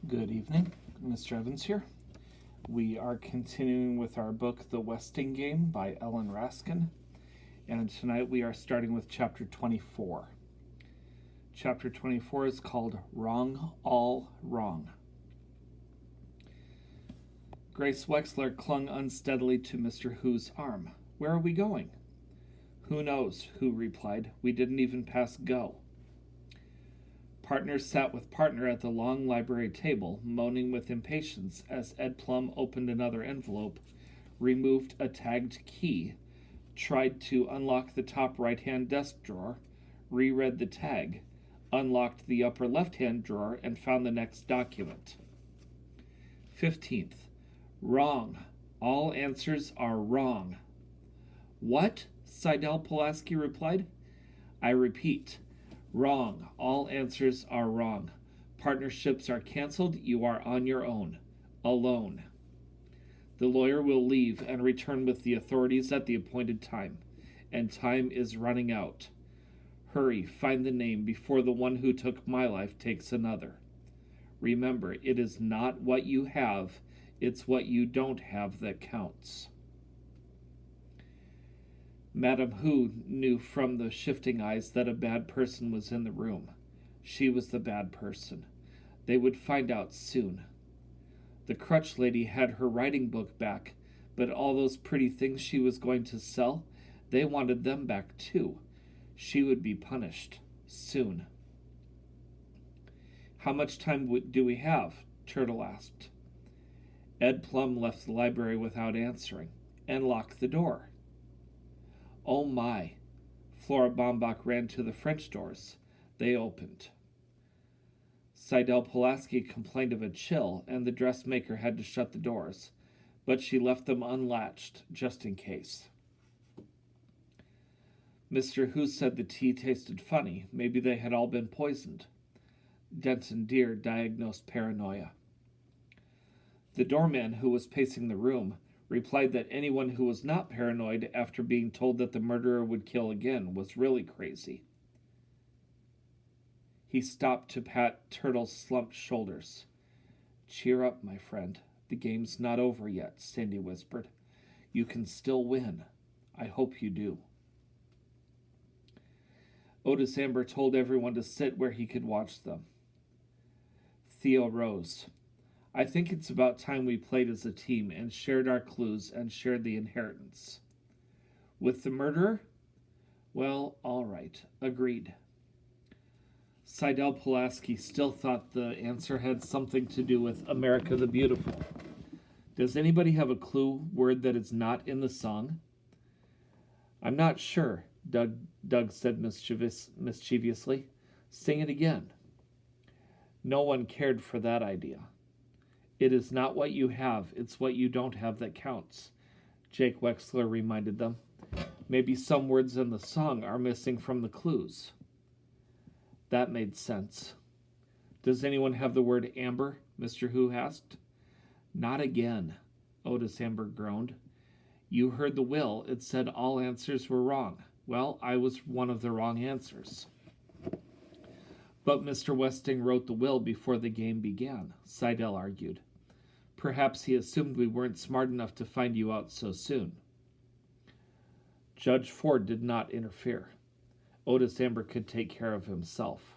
Good evening, Mr. Evans here. We are continuing with our book, The Westing Game by Ellen Raskin, and tonight we are starting with chapter 24. Chapter 24 is called Wrong, All Wrong. Grace Wexler clung unsteadily to Mr. Hu's arm. Where are we going? Who knows, Hu replied. We didn't even pass go. Partner sat with partner at the long library table, moaning with impatience as Ed Plum opened another envelope, removed a tagged key, tried to unlock the top right-hand desk drawer, reread the tag, unlocked the upper left-hand drawer, and found the next document. 15th. Wrong. All answers are wrong. What? Seidel Pulaski replied. I repeat. Wrong. All answers are wrong. Partnerships are canceled. You are on your own. Alone. The lawyer will leave and return with the authorities at the appointed time. And time is running out. Hurry, find the name before the one who took my life takes another. Remember, it is not what you have, it's what you don't have that counts. Madame Hu knew from the shifting eyes that a bad person was in the room. She was the bad person. They would find out soon. The crutch lady had her writing book back, but all those pretty things she was going to sell, they wanted them back too. She would be punished. Soon. How much time do we have? Turtle asked. Ed Plum left the library without answering, and locked the door. Oh my. Flora Baumbach ran to the French doors. They opened. Seidel Pulaski complained of a chill, and the dressmaker had to shut the doors, but she left them unlatched, just in case. Mr. Hu said the tea tasted funny. Maybe they had all been poisoned. Denton Deer diagnosed paranoia. The doorman, who was pacing the room, replied that anyone who was not paranoid after being told that the murderer would kill again was really crazy. He stopped to pat Turtle's slumped shoulders. Cheer up, my friend. The game's not over yet, Sandy whispered. You can still win. I hope you do. Otis Amber told everyone to sit where he could watch them. Theo rose. I think it's about time we played as a team and shared our clues and shared the inheritance. With the murderer? Well, all right. Agreed. Seidel Pulaski still thought the answer had something to do with America the Beautiful. Does anybody have a clue word that is not in the song? I'm not sure, Doug said mischievously. Sing it again. No one cared for that idea. It is not what you have, it's what you don't have that counts, Jake Wexler reminded them. Maybe some words in the song are missing from the clues. That made sense. Does anyone have the word amber? Mr. Hu asked. Not again, Otis Amber groaned. You heard the will. It said all answers were wrong. Well, I was one of the wrong answers. But Mr. Westing wrote the will before the game began, Seidel argued. Perhaps he assumed we weren't smart enough to find you out so soon. Judge Ford did not interfere. Otis Amber could take care of himself.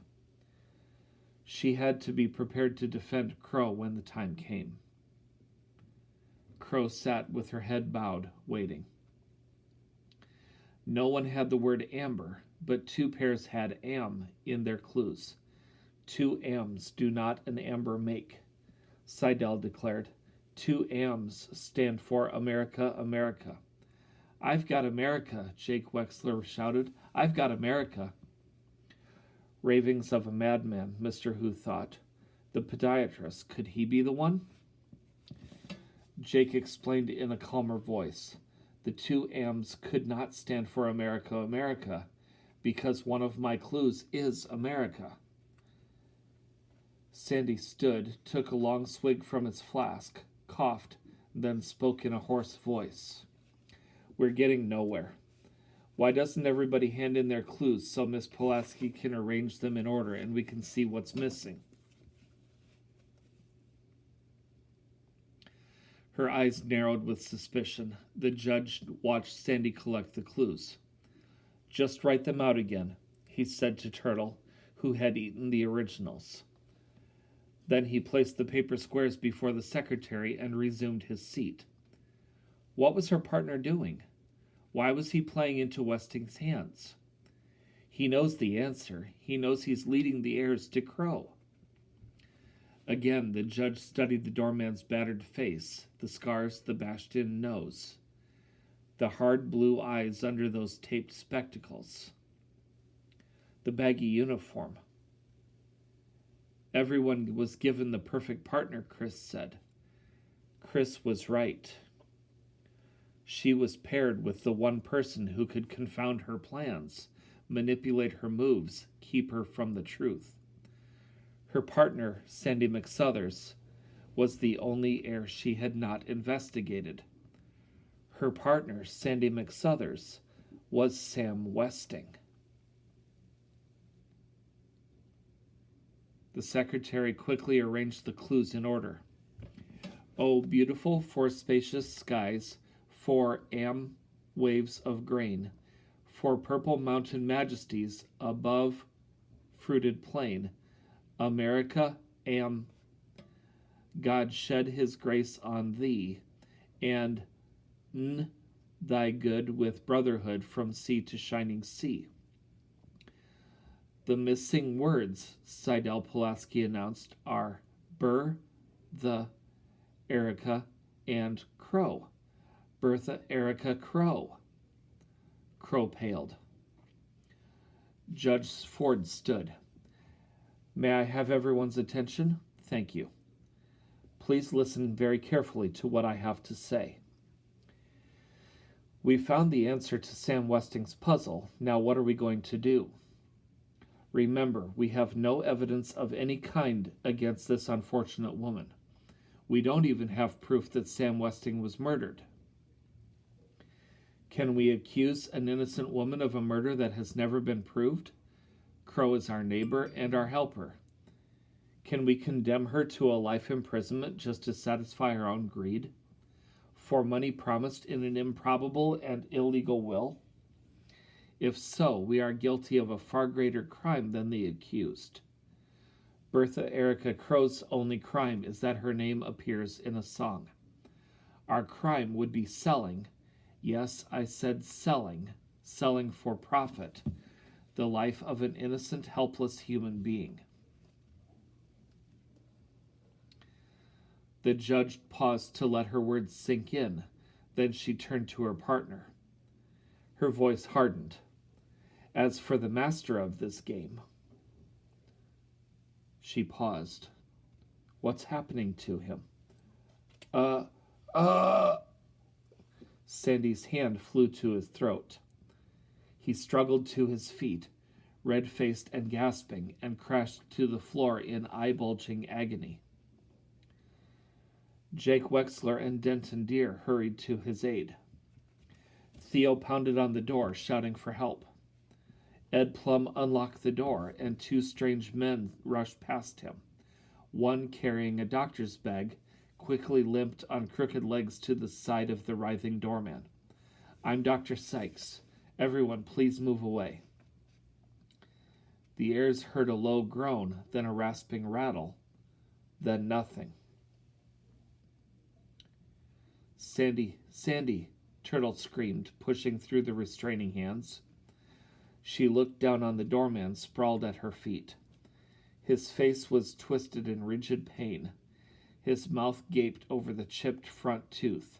She had to be prepared to defend Crow when the time came. Crow sat with her head bowed, waiting. No one had the word amber, but two pairs had am in their clues. Two ams do not an amber make, Seidel declared. Two AMs stand for America, America. I've got America, Jake Wexler shouted. I've got America. Ravings of a madman, Mr. Hu thought. The podiatrist, could he be the one? Jake explained in a calmer voice. The two AMs could not stand for America, America, because one of my clues is America. Sandy stood, took a long swig from his flask, coughed, then spoke in a hoarse voice. We're getting nowhere. Why doesn't everybody hand in their clues so Miss Pulaski can arrange them in order and we can see what's missing? Her eyes narrowed with suspicion. The judge watched Sandy collect the clues. "Just write them out again," he said to Turtle, who had eaten the originals. Then he placed the paper squares before the secretary and resumed his seat. What was her partner doing? Why was he playing into Westing's hands? He knows the answer. He knows he's leading the heirs to Crow. Again, the judge studied the doorman's battered face, the scars, the bashed-in nose, the hard blue eyes under those taped spectacles, the baggy uniform. Everyone was given the perfect partner, Chris said. Chris was right. She was paired with the one person who could confound her plans, manipulate her moves, keep her from the truth. Her partner, Sandy McSuthers, was the only heir she had not investigated. Her partner, Sandy McSuthers, was Sam Westing. The secretary quickly arranged the clues in order. Oh, beautiful, for spacious skies, for waves of grain, for purple mountain majesties above fruited plain, America, God shed his grace on thee, and thy good with brotherhood from sea to shining sea. The missing words, Seidel Pulaski announced, are the Erica, and Crow. Bertha Erica Crow. Crow paled. Judge Ford stood. May I have everyone's attention? Thank you. Please listen very carefully to what I have to say. We found the answer to Sam Westing's puzzle. Now what are we going to do? Remember, we have no evidence of any kind against this unfortunate woman. We don't even have proof that Sam Westing was murdered. Can we accuse an innocent woman of a murder that has never been proved? Crow is our neighbor and our helper. Can we condemn her to a life imprisonment just to satisfy our own greed? For money promised in an improbable and illegal will? If so, we are guilty of a far greater crime than the accused. Bertha Erica Crow's only crime is that her name appears in a song. Our crime would be selling, yes, I said selling for profit, the life of an innocent, helpless human being. The judge paused to let her words sink in. Then she turned to her partner. Her voice hardened. As for the master of this game... She paused. What's happening to him? Sandy's hand flew to his throat. He struggled to his feet, red-faced and gasping, and crashed to the floor in eye-bulging agony. Jake Wexler and Denton Deere hurried to his aid. Theo pounded on the door, shouting for help. Ed Plum unlocked the door, and two strange men rushed past him. One, carrying a doctor's bag, quickly limped on crooked legs to the side of the writhing doorman. I'm Dr. Sykes. Everyone, please move away. The heirs heard a low groan, then a rasping rattle, then nothing. Sandy, Sandy, Turtle screamed, pushing through the restraining hands. She looked down on the doorman sprawled at her feet. His face was twisted in rigid pain. His mouth gaped over the chipped front tooth.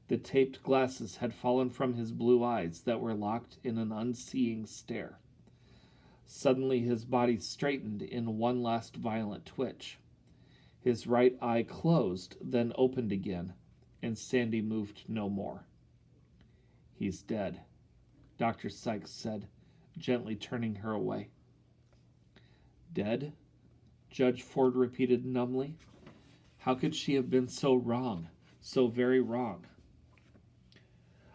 The taped glasses had fallen from his blue eyes that were locked in an unseeing stare. Suddenly his body straightened in one last violent twitch. His right eye closed, then opened again, and Sandy moved no more. He's dead, Dr. Sykes said, gently turning her away. Dead? Judge Ford repeated numbly. How could she have been so wrong, so very wrong?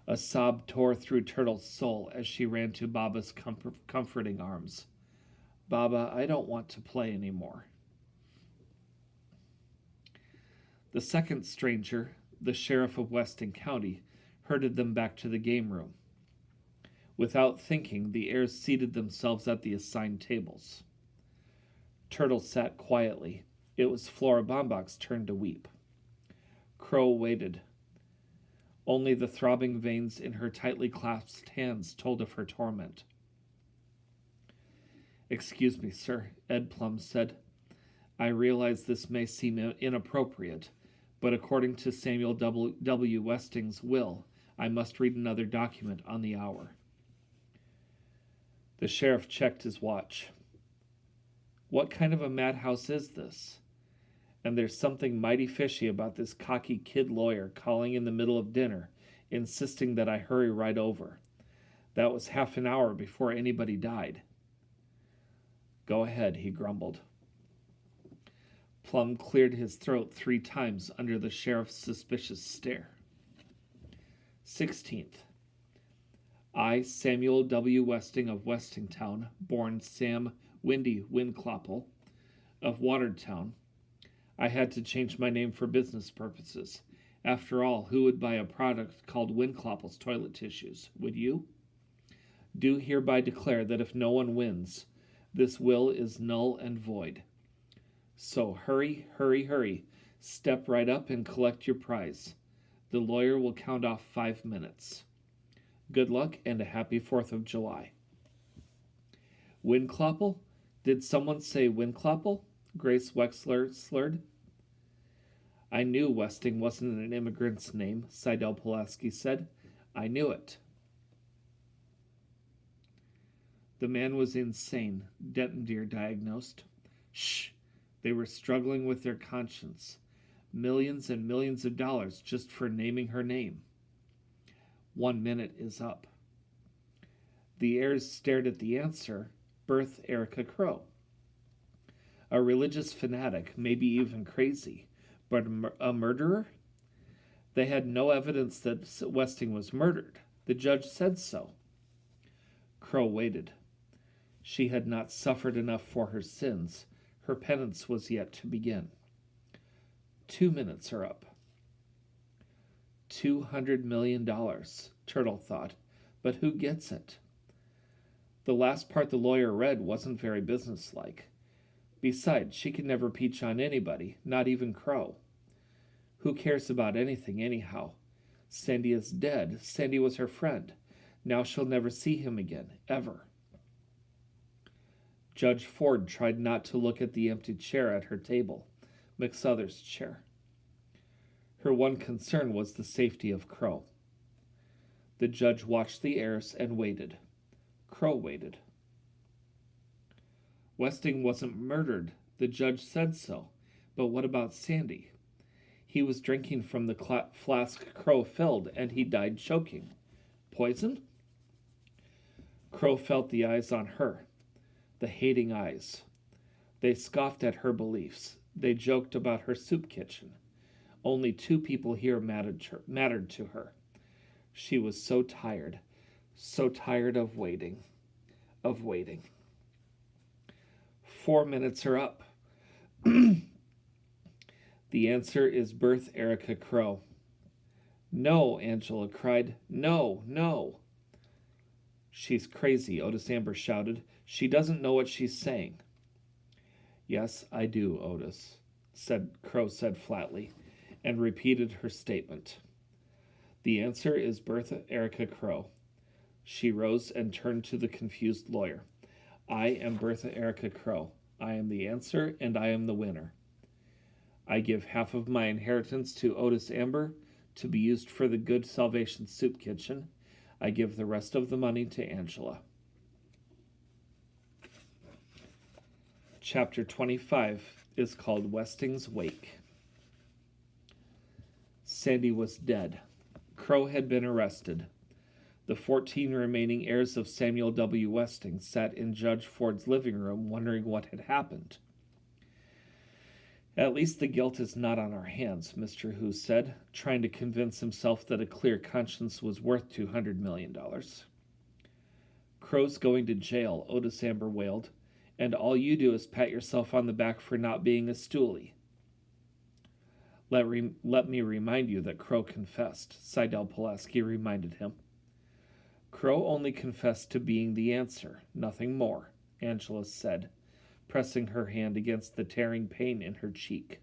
A sob tore through Turtle's soul as she ran to Baba's comforting arms. Baba, I don't want to play anymore. The second stranger, the sheriff of Weston County, herded them back to the game room. Without thinking, the heirs seated themselves at the assigned tables. Turtle sat quietly. It was Flora Baumbach's turn to weep. Crow waited. Only the throbbing veins in her tightly clasped hands told of her torment. "Excuse me, sir," Ed Plum said. "I realize this may seem inappropriate, but according to Samuel W. Westing's will, I must read another document on the hour." The sheriff checked his watch. "What kind of a madhouse is this? And there's something mighty fishy about this cocky kid lawyer calling in the middle of dinner, insisting that I hurry right over. That was half an hour before anybody died." "Go ahead," he grumbled. Plum cleared his throat 3 times under the sheriff's suspicious stare. 16th. I, Samuel W. Westing of Westingtown, born Sam Windy Windclopple of Watertown. I had to change my name for business purposes. After all, who would buy a product called Windclopple's toilet tissues? Would you? Do hereby declare that if no one wins, this will is null and void. So hurry, hurry, hurry. Step right up and collect your prize. The lawyer will count off 5 minutes. Good luck and a happy 4th of July. Windclopple? Did someone say Windclopple? Grace Wexler slurred. "I knew Westing wasn't an immigrant's name," Seidel Pulaski said. "I knew it." The man was insane, Denton Deer diagnosed. Shh! They were struggling with their conscience. Millions and millions of dollars just for naming her name. 1 minute is up. The heirs stared at the answer, Berthe Erica Crow. A religious fanatic, maybe even crazy, but a murderer? They had no evidence that Westing was murdered. The judge said so. Crow waited. She had not suffered enough for her sins. Her penance was yet to begin. 2 minutes are up. $200 million, Turtle thought, but who gets it? The last part the lawyer read wasn't very businesslike. Besides, she could never peach on anybody, not even Crow. Who cares about anything anyhow? Sandy is dead. Sandy was her friend. Now she'll never see him again, ever. Judge Ford tried not to look at the empty chair at her table, McSuther's chair. Her one concern was the safety of Crow. The judge watched the heirs and waited. Crow waited. Westing wasn't murdered. The judge said so. But what about Sandy? He was drinking from the flask Crow filled, and he died choking. Poison? Crow felt the eyes on her, the hating eyes. They scoffed at her beliefs. They joked about her soup kitchen. Only 2 people here mattered to her. She was so tired of waiting, 4 minutes are up. The answer is Berthe Erica Crow. "No," Angela cried. "No, no." "She's crazy," Otis Amber shouted. "She doesn't know what she's saying." "Yes, I do, Otis," Crow said flatly, and repeated her statement. "The answer is Berthe Erica Crow." She rose and turned to the confused lawyer. "I am Berthe Erica Crow. I am the answer, and I am the winner. I give half of my inheritance to Otis Amber to be used for the Good Salvation Soup Kitchen. I give the rest of the money to Angela." Chapter 25 is called Westing's Wake. Sandy was dead. Crow had been arrested. The 14 remaining heirs of Samuel W. Westing sat in Judge Ford's living room wondering what had happened. "At least the guilt is not on our hands," Mr. Hu said, trying to convince himself that a clear conscience was worth $200 million. "Crow's going to jail," Otis Amber wailed, "and all you do is pat yourself on the back for not being a stoolie." Let me remind you that Crow confessed, Seidel Pulaski reminded him. Crow only confessed to being the answer, nothing more, Angela said, pressing her hand against the tearing pain in her cheek.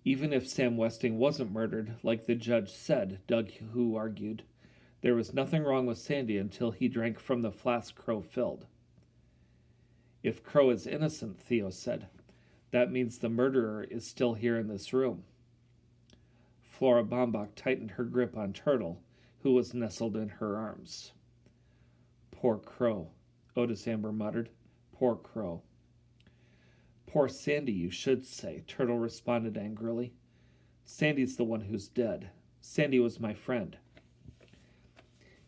Even if Sam Westing wasn't murdered, like the judge said, Doug Hu argued, there was nothing wrong with Sandy until he drank from the flask Crow filled. If Crow is innocent, Theo said, that means the murderer is still here in this room. Flora Baumbach tightened her grip on Turtle, who was nestled in her arms. Poor Crow, Otis Amber muttered. Poor Crow. Poor Sandy, you should say, Turtle responded angrily. Sandy's the one who's dead. Sandy was my friend.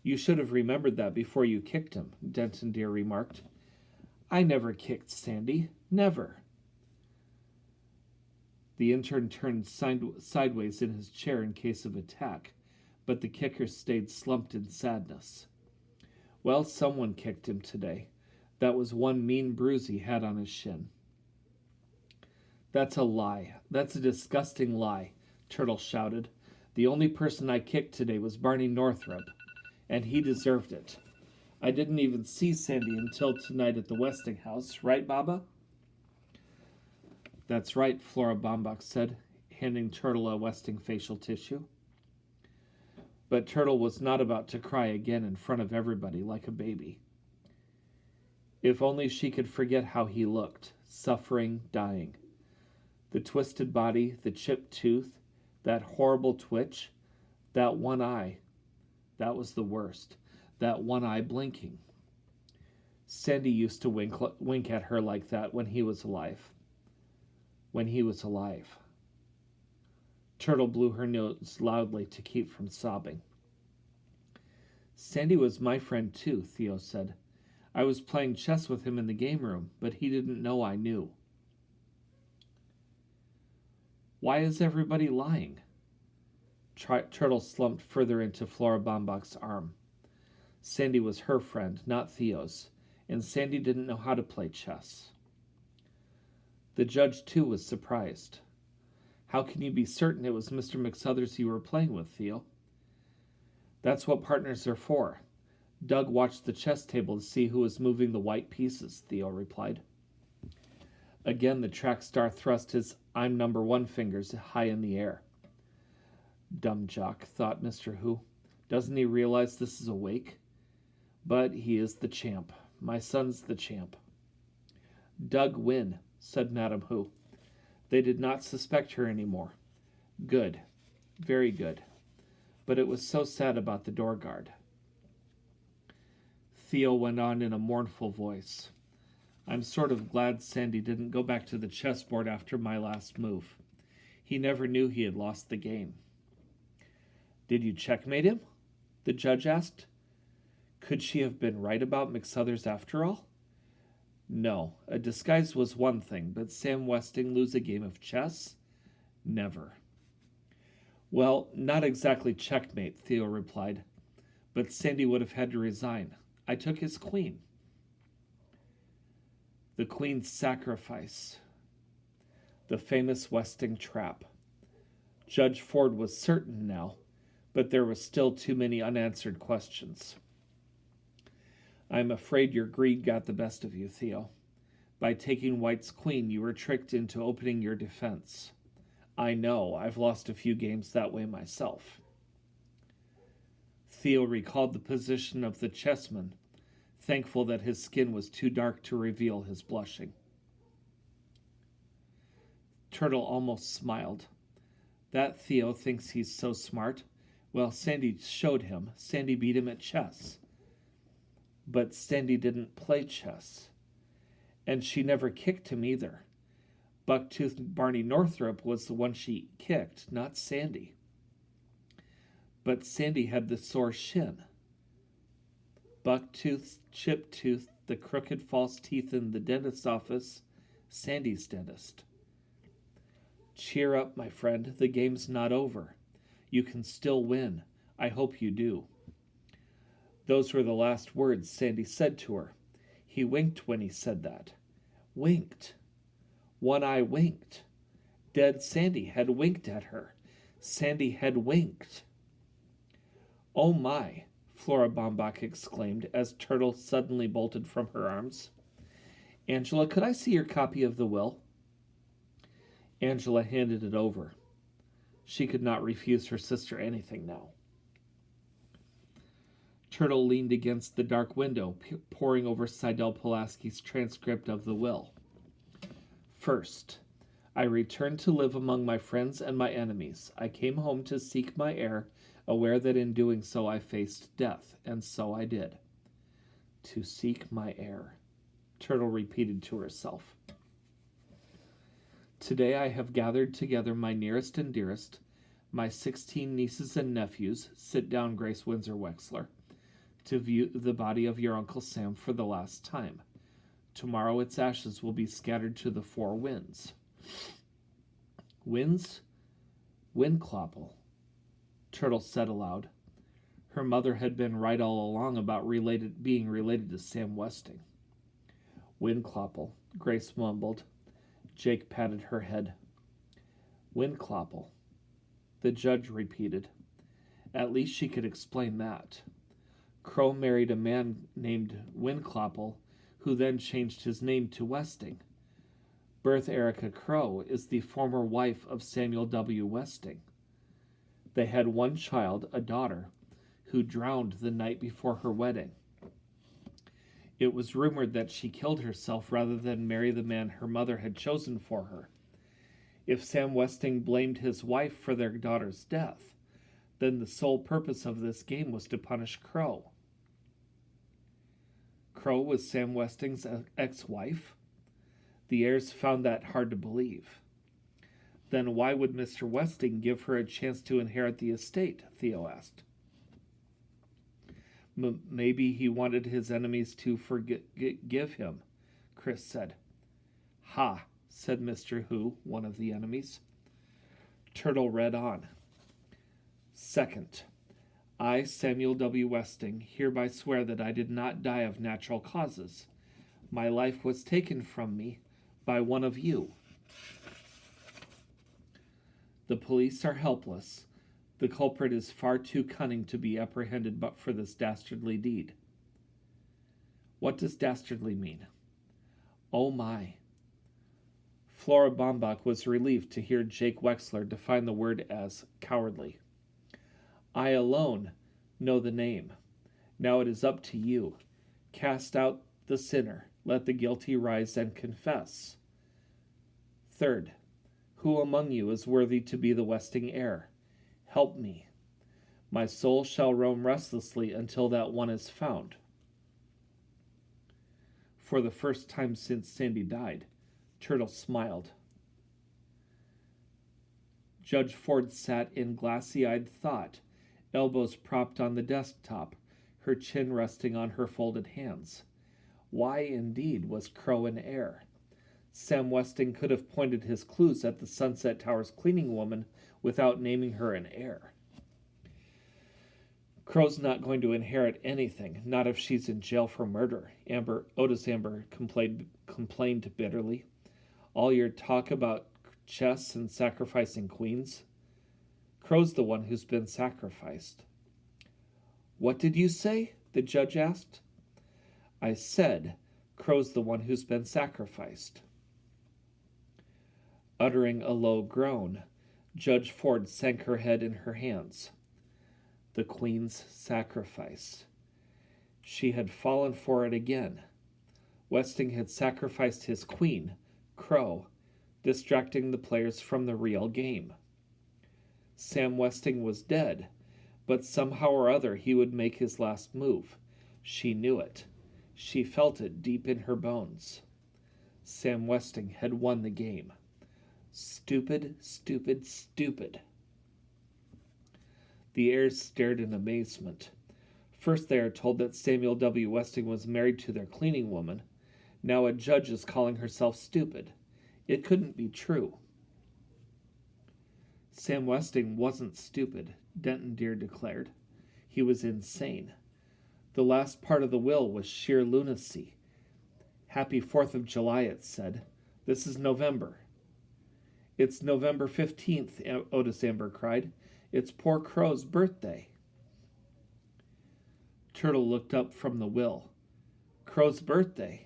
You should have remembered that before you kicked him, Denton Deer remarked. I never kicked Sandy. Never. The intern turned sideways in his chair in case of attack, but the kicker stayed slumped in sadness. Well, someone kicked him today. That was one mean bruise he had on his shin. That's a lie. That's a disgusting lie, Turtle shouted. The only person I kicked today was Barney Northrup, and he deserved it. I didn't even see Sandy until tonight at the Westing house, right, Baba? That's right, Flora Baumbach said, handing Turtle a Westing facial tissue. But Turtle was not about to cry again in front of everybody like a baby. If only she could forget how he looked, suffering, dying. The twisted body, the chipped tooth, that horrible twitch, that one eye. That was the worst. That one eye blinking. Sandy used to wink at her like that when he was alive. When he was alive. Turtle blew her nose loudly to keep from sobbing. Sandy was my friend too, Theo said. I was playing chess with him in the game room, but he didn't know I knew. Why is everybody lying? Turtle slumped further into Flora Baumbach's arm. Sandy was her friend, not Theo's, and Sandy didn't know how to play chess. The judge, too, was surprised. How can you be certain it was Mr. McSuthers you were playing with, Theo? That's what partners are for. Doug watched the chess table to see who was moving the white pieces, Theo replied. Again, the track star thrust his I'm number one fingers high in the air. Dumb jock, thought Mr. Hu. Doesn't he realize this is a wake? But he is the champ. My son's the champ. Doug win, said Madam Hu. They did not suspect her anymore. Good. Very good. But it was so sad about the door guard. Theo went on in a mournful voice. I'm sort of glad Sandy didn't go back to the chessboard after my last move. He never knew he had lost the game. Did you checkmate him? The judge asked. Could she have been right about McSuthers after all? No, a disguise was one thing, but Sam Westing lose a game of chess? Never. Well, not exactly checkmate, Theo replied. But Sandy would have had to resign. I took his queen. The queen's sacrifice. The famous Westing trap. Judge Ford was certain now, but there were still too many unanswered questions. I'm afraid your greed got the best of you, Theo. By taking White's queen, you were tricked into opening your defense. I know, I've lost a few games that way myself. Theo recalled the position of the chessman, thankful that his skin was too dark to reveal his blushing. Turtle almost smiled. That Theo thinks he's so smart. Well, Sandy showed him. Sandy beat him at chess. But Sandy didn't play chess. And she never kicked him either. Bucktooth Barney Northrup was the one she kicked, not Sandy. But Sandy had the sore shin. Bucktooth, chipped tooth, the crooked false teeth in the dentist's office, Sandy's dentist. Cheer up, my friend. The game's not over. You can still win. I hope you do. Those were the last words Sandy said to her. He winked when he said that. Winked. One eye winked. Dead Sandy had winked at her. Sandy had winked. "Oh my," Flora Baumbach exclaimed as Turtle suddenly bolted from her arms. "Angela, could I see your copy of the will?" Angela handed it over. She could not refuse her sister anything now. Turtle leaned against the dark window, poring over Seidel Pulaski's transcript of the will. "First, I returned to live among my friends and my enemies. I came home to seek my heir, aware that in doing so I faced death, and so I did." To seek my heir, Turtle repeated to herself. "Today I have gathered together my nearest and dearest, my 16 nieces and nephews. Sit down, Grace Windsor Wexler, to view the body of your Uncle Sam for the last time. Tomorrow its ashes will be scattered to the four winds." "Winds? Windclopple," Turtle said aloud. Her mother had been right all along about being related to Sam Westing. "Windclopple," Grace mumbled. Jake patted her head. "Windclopple," the judge repeated. At least she could explain that. Crow married a man named Windclopple, who then changed his name to Westing. Bertha Erica Crow is the former wife of Samuel W. Westing. They had one child, a daughter, who drowned the night before her wedding. It was rumored that she killed herself rather than marry the man her mother had chosen for her. If Sam Westing blamed his wife for their daughter's death, then the sole purpose of this game was to punish Crow. Crow was Sam Westing's ex-wife? The heirs found that hard to believe. Then why would Mr. Westing give her a chance to inherit the estate? Theo asked. Maybe he wanted his enemies to forgive him, Chris said. "Ha," said Mr. Who, one of the enemies. Turtle read on. "Second, I, Samuel W. Westing, hereby swear that I did not die of natural causes. My life was taken from me by one of you. The police are helpless. The culprit is far too cunning to be apprehended but for this dastardly deed." "What does dastardly mean?" "Oh my." Flora Baumbach was relieved to hear Jake Wexler define the word as cowardly. "I alone know the name. Now it is up to you. Cast out the sinner. Let the guilty rise and confess. Third, who among you is worthy to be the Westing heir? Help me. My soul shall roam restlessly until that one is found." For the first time since Sandy died, Turtle smiled. Judge Ford sat in glassy-eyed thought, elbows propped on the desktop, her chin resting on her folded hands. Why, indeed, was Crow an heir? Sam Westing could have pointed his clues at the Sunset Towers cleaning woman without naming her an heir. "Crow's not going to inherit anything, not if she's in jail for murder," Otis Amber complained bitterly. "All your talk about chess and sacrificing queens. Crow's the one who's been sacrificed." "What did you say?" the judge asked. "I said, Crow's the one who's been sacrificed." Uttering a low groan, Judge Ford sank her head in her hands. The Queen's sacrifice. She had fallen for it again. Westing had sacrificed his queen, Crow, distracting the players from the real game. Sam Westing was dead, but somehow or other he would make his last move. She knew it. She felt it deep in her bones. Sam Westing had won the game. Stupid, stupid, stupid. The heirs stared in amazement. First they are told that Samuel W. Westing was married to their cleaning woman. Now a judge is calling herself stupid. It couldn't be true. Sam Westing wasn't stupid, Denton Deere declared. He was insane. The last part of the will was sheer lunacy. Happy 4th of July, it said. This is November. It's November 15th, Otis Amber cried. It's poor Crow's birthday. Turtle looked up from the will. Crow's birthday?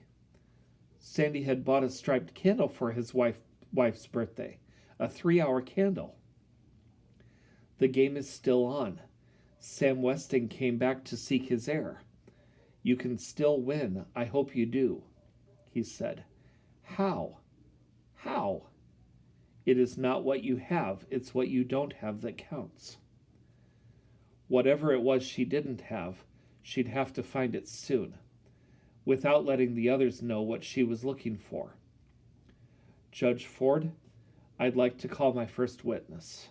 Sandy had bought a striped candle for his wife's birthday, a 3-hour candle. The game is still on. Sam Westing came back to seek his heir. You can still win. I hope you do, he said. How? How? It is not what you have, it's what you don't have that counts. Whatever it was she didn't have, she'd have to find it soon, without letting the others know what she was looking for. Judge Ford, I'd like to call my first witness.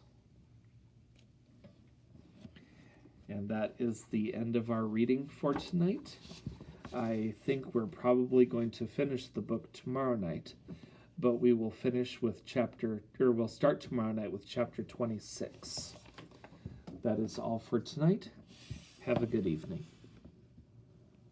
And that is the end of our reading for tonight. I think we're probably going to finish the book tomorrow night, but we will finish with we'll start tomorrow night with chapter 26. That is all for tonight. Have a good evening.